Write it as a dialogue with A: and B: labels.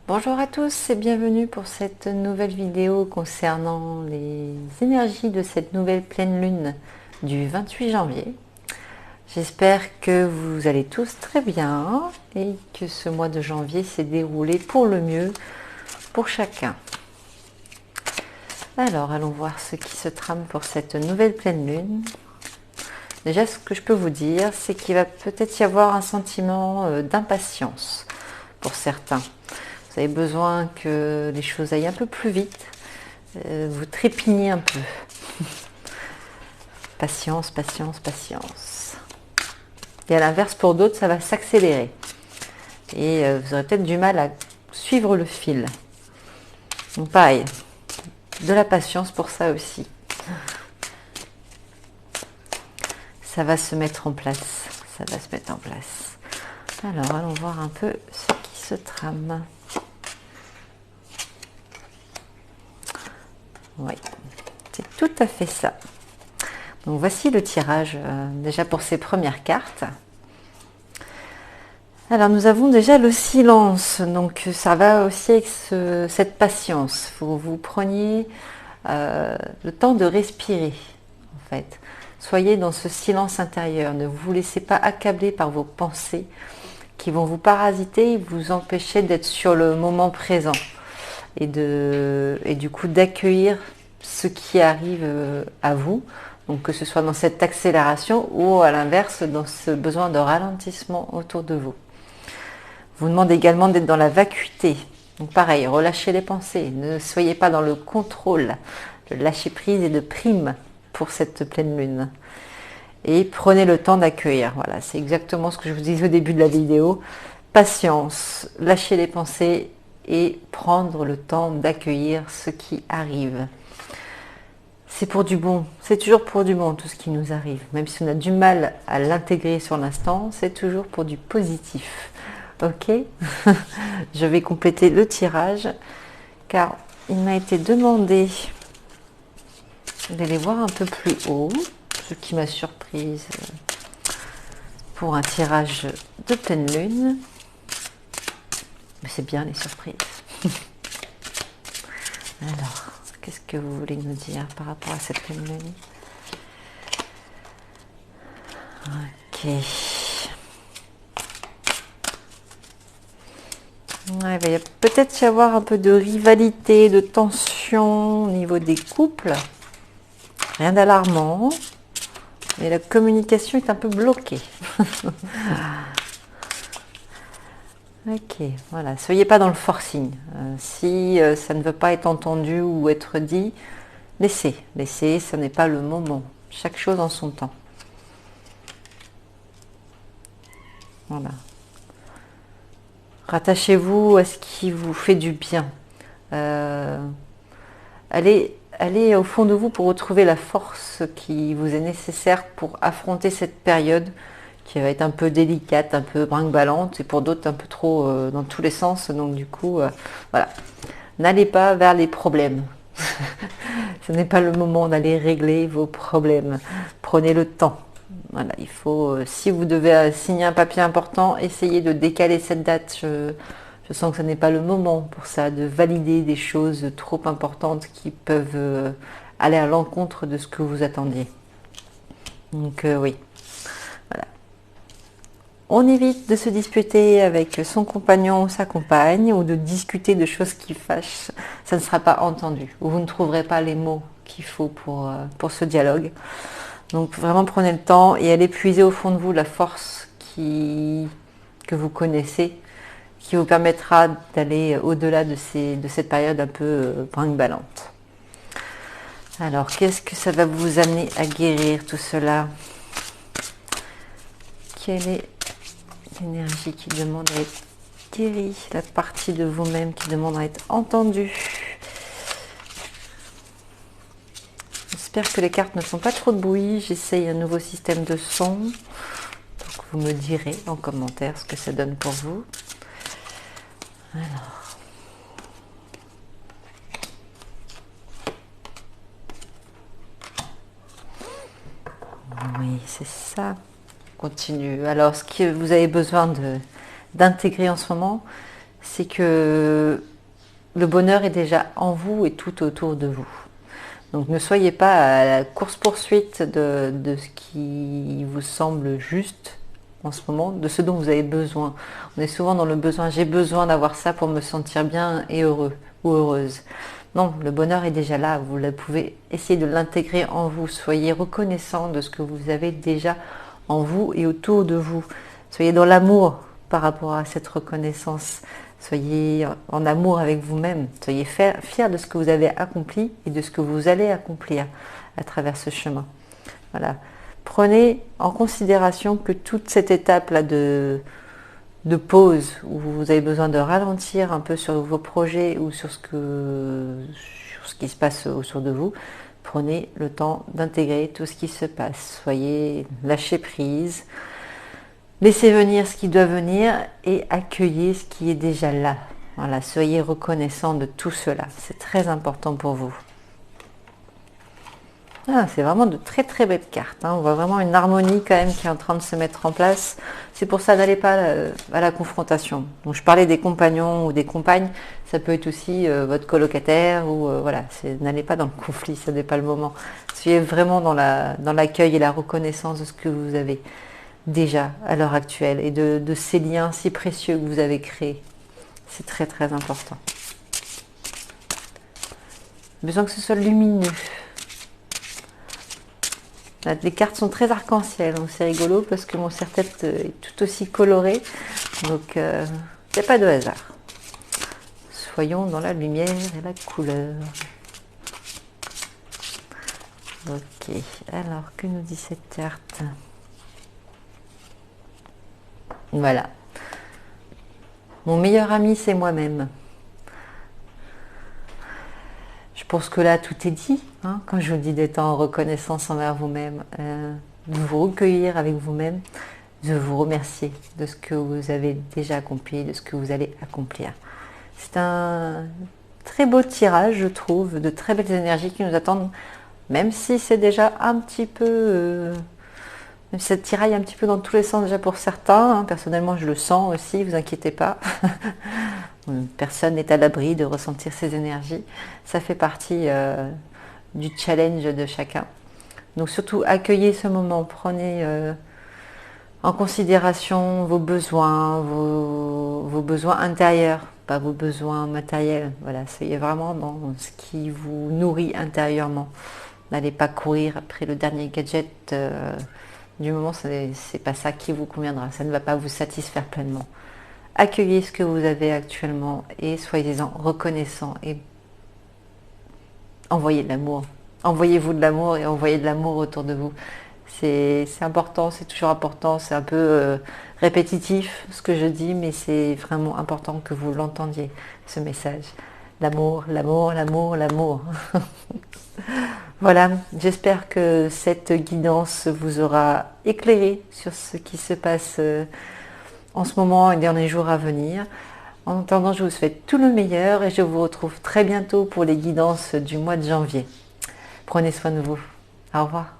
A: Bonjour à tous et bienvenue pour cette nouvelle vidéo concernant les énergies de cette nouvelle pleine lune du 28 janvier. J'espère que vous allez tous très bien et que ce mois de janvier s'est déroulé pour le mieux pour chacun. Alors allons voir ce qui se trame pour cette nouvelle pleine lune. Déjà, ce que je peux vous dire, c'est qu'il va peut-être y avoir un sentiment d'impatience pour certains. Vous avez besoin que les choses aillent un peu plus vite. Vous trépignez un peu. Patience, patience, patience. Et à l'inverse, pour d'autres, ça va s'accélérer. Et vous aurez peut-être du mal à suivre le fil. Donc pareil, de la patience pour ça aussi. Ça va se mettre en place. Ça va se mettre en place. Alors, allons voir un peu ce qui se trame. Oui, c'est tout à fait ça. Donc voici le tirage déjà pour ces premières cartes. Alors nous avons déjà le silence, donc ça va aussi avec cette patience. Il faut que vous preniez le temps de respirer en fait. Soyez dans ce silence intérieur, ne vous laissez pas accabler par vos pensées qui vont vous parasiter et vous empêcher d'être sur le moment présent et du coup d'accueillir ce qui arrive à vous. Donc que ce soit dans cette accélération ou à l'inverse dans ce besoin de ralentissement autour de vous. Vous demandez également d'être dans la vacuité. Donc pareil, relâchez les pensées. Ne soyez pas dans le contrôle, le lâcher prise et de prime pour cette pleine lune. Et prenez le temps d'accueillir. Voilà, c'est exactement ce que je vous disais au début de la vidéo. Patience, lâcher les pensées et prendre le temps d'accueillir ce qui arrive. C'est pour du bon, c'est toujours pour du bon tout ce qui nous arrive. Même si on a du mal à l'intégrer sur l'instant, c'est toujours pour du positif. Ok. Je vais compléter le tirage car il m'a été demandé d'aller voir un peu plus haut, ce qui m'a surprise pour un tirage de pleine lune. Mais c'est bien les surprises. Alors, qu'est-ce que vous voulez nous dire par rapport à cette pleine lune? Ok. Ouais, il va peut-être y avoir un peu de rivalité, de tension au niveau des couples. Rien d'alarmant. Mais la communication est un peu bloquée. Ok, voilà. Soyez pas dans le forcing. Si ça ne veut pas être entendu ou être dit, laissez. Laissez, ce n'est pas le moment. Chaque chose en son temps. Voilà. Rattachez-vous à ce qui vous fait du bien. Allez au fond de vous pour retrouver la force qui vous est nécessaire pour affronter cette période qui va être un peu délicate, un peu brinque-ballante et pour d'autres un peu trop dans tous les sens. Donc du coup, voilà. N'allez pas vers les problèmes. Ce n'est pas le moment d'aller régler vos problèmes. Prenez le temps. Voilà, il faut, si vous devez signer un papier important, essayez de décaler cette date. Je sens que ce n'est pas le moment pour ça, de valider des choses trop importantes qui peuvent aller à l'encontre de ce que vous attendiez. Donc oui, voilà. On évite de se disputer avec son compagnon ou sa compagne ou de discuter de choses qui fâchent. Ça ne sera pas entendu. Ou vous ne trouverez pas les mots qu'il faut pour ce dialogue. Donc vraiment prenez le temps et allez puiser au fond de vous la force que vous connaissez, qui vous permettra d'aller au-delà de cette période un peu brinque-ballante. Alors, qu'est-ce que ça va vous amener à guérir tout cela? Quelle est l'énergie qui demande à être guérie? La partie de vous-même qui demande à être entendue? J'espère que les cartes ne font pas trop de bruit. J'essaye un nouveau système de son. Donc vous me direz en commentaire ce que ça donne pour vous. Alors. Oui, c'est ça. Continue. Alors, ce que vous avez besoin d'intégrer en ce moment, c'est que le bonheur est déjà en vous et tout autour de vous. Donc ne soyez pas à la course-poursuite de ce qui vous semble juste en ce moment, de ce dont vous avez besoin. On est souvent dans le besoin, j'ai besoin d'avoir ça pour me sentir bien et heureux ou heureuse. Non, le bonheur est déjà là, vous pouvez essayer de l'intégrer en vous. Soyez reconnaissant de ce que vous avez déjà en vous et autour de vous. Soyez dans l'amour par rapport à cette reconnaissance. Soyez en amour avec vous-même. Soyez fiers de ce que vous avez accompli et de ce que vous allez accomplir à travers ce chemin. Voilà. Prenez en considération que toute cette étape-là de pause, où vous avez besoin de ralentir un peu sur vos projets ou sur ce qui se passe autour de vous, prenez le temps d'intégrer tout ce qui se passe. Soyez lâchez prise, laissez venir ce qui doit venir et accueillez ce qui est déjà là. Voilà, soyez reconnaissant de tout cela. C'est très important pour vous. Ah, c'est vraiment de très très belles cartes. On voit vraiment une harmonie quand même qui est en train de se mettre en place. C'est pour ça, n'allez pas à la confrontation. Donc je parlais des compagnons ou des compagnes, ça peut être aussi votre colocataire ou voilà. N'allez pas dans le conflit, ce n'est pas le moment. Soyez vraiment dans l'accueil et la reconnaissance de ce que vous avez déjà à l'heure actuelle et de ces liens si précieux que vous avez créés. C'est très très important. Besoin que ce soit lumineux. Les cartes sont très arc-en-ciel, donc c'est rigolo parce que mon serre-tête est tout aussi coloré, donc il n'y a pas de hasard. Soyons dans la lumière et la couleur. Ok, alors que nous dit cette carte? Voilà. Mon meilleur ami, c'est moi-même. Je pense que là, tout est dit. Quand je vous dis d'être en reconnaissance envers vous-même, de vous recueillir avec vous-même, de vous remercier de ce que vous avez déjà accompli, de ce que vous allez accomplir. C'est un très beau tirage, je trouve, de très belles énergies qui nous attendent, même si c'est déjà un petit peu... même si ça tiraille un petit peu dans tous les sens déjà pour certains. Personnellement, je le sens aussi, vous inquiétez pas. Personne n'est à l'abri de ressentir ces énergies. Ça fait partie du challenge de chacun. Donc surtout, accueillez ce moment. Prenez en considération vos besoins, vos besoins intérieurs, pas vos besoins matériels. Voilà, soyez vraiment dans ce qui vous nourrit intérieurement. N'allez pas courir après le dernier gadget du moment, c'est pas ça qui vous conviendra. Ça ne va pas vous satisfaire pleinement. Accueillez ce que vous avez actuellement et soyez-en reconnaissant et envoyez de l'amour. Envoyez-vous de l'amour et envoyez de l'amour autour de vous. C'est important, c'est toujours important, c'est un peu répétitif ce que je dis, mais c'est vraiment important que vous l'entendiez, ce message. L'amour, l'amour, l'amour, l'amour. Voilà, j'espère que cette guidance vous aura éclairé sur ce qui se passe en ce moment et dans les jours à venir. En attendant, je vous souhaite tout le meilleur et je vous retrouve très bientôt pour les guidances du mois de janvier. Prenez soin de vous. Au revoir.